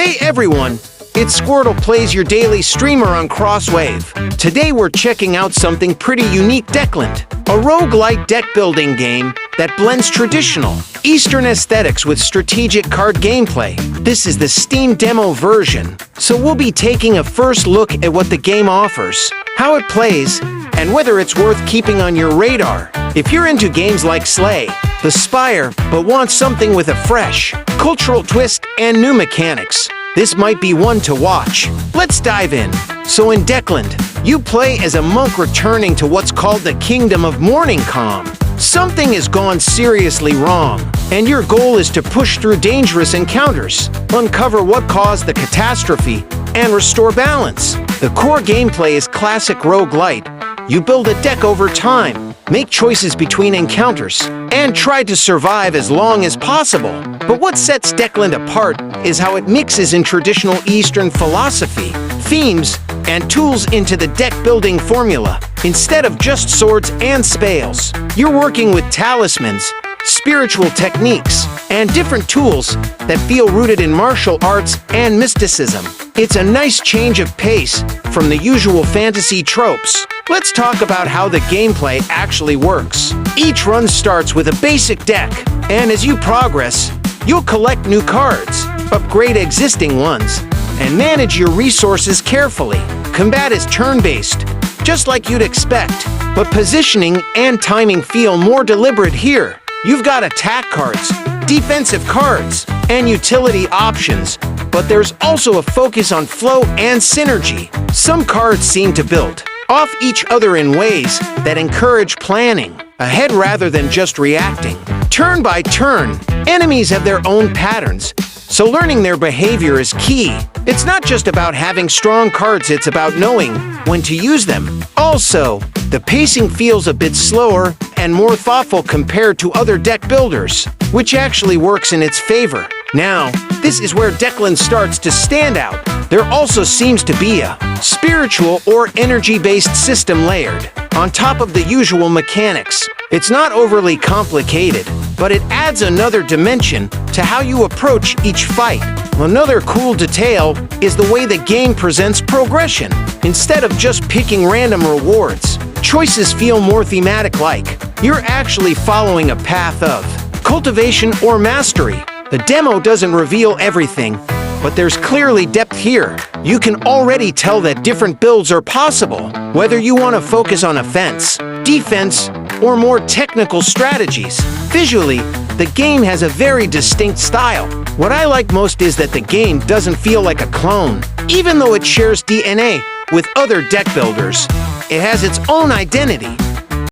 Hey everyone, it's Squirtle Plays, your daily streamer on Crosswave. Today we're checking out something pretty unique, DeckLand, a roguelite deck building game that blends traditional Eastern aesthetics with strategic card gameplay. This is the Steam demo version, so we'll be taking a first look at what the game offers, how it plays, and whether it's worth keeping on your radar. If you're into games like Slay, the Spire, but want something with a fresh, cultural twist and new mechanics, this might be one to watch. Let's dive in. So in DeckLand, you play as a monk returning to what's called the Kingdom of Morning Calm. Something has gone seriously wrong, and your goal is to push through dangerous encounters, uncover what caused the catastrophe, and restore balance. The core gameplay is classic roguelite. You build a deck over time, make choices between encounters, and try to survive as long as possible. But what sets DeckLand apart is how it mixes in traditional Eastern philosophy, themes, and tools into the deck-building formula. Instead of just swords and spells, you're working with talismans, spiritual techniques, and different tools that feel rooted in martial arts and mysticism. It's a nice change of pace from the usual fantasy tropes. Let's talk about how the gameplay actually works. Each run starts with a basic deck, and as you progress, you'll collect new cards, upgrade existing ones, and manage your resources carefully. Combat is turn-based, just like you'd expect, but positioning and timing feel more deliberate here. You've got attack cards, defensive cards, and utility options, but there's also a focus on flow and synergy. Some cards seem to build off each other in ways that encourage planning ahead rather than just reacting. Turn by turn, enemies have their own patterns, so learning their behavior is key. It's not just about having strong cards, it's about knowing when to use them. Also, the pacing feels a bit slower and more thoughtful compared to other deck builders, which actually works in its favor. Now, this is where DeckLand starts to stand out. There also seems to be a spiritual or energy-based system layered on top of the usual mechanics. It's not overly complicated, but it adds another dimension to how you approach each fight. Another cool detail is the way the game presents progression. Instead of just picking random rewards, choices feel more thematic-like. You're actually following a path of cultivation or mastery. The demo doesn't reveal everything, but there's clearly depth here. You can already tell that different builds are possible, whether you want to focus on offense, defense, or more technical strategies. Visually, the game has a very distinct style. What I like most is that the game doesn't feel like a clone. Even though it shares DNA with other deck builders, it has its own identity.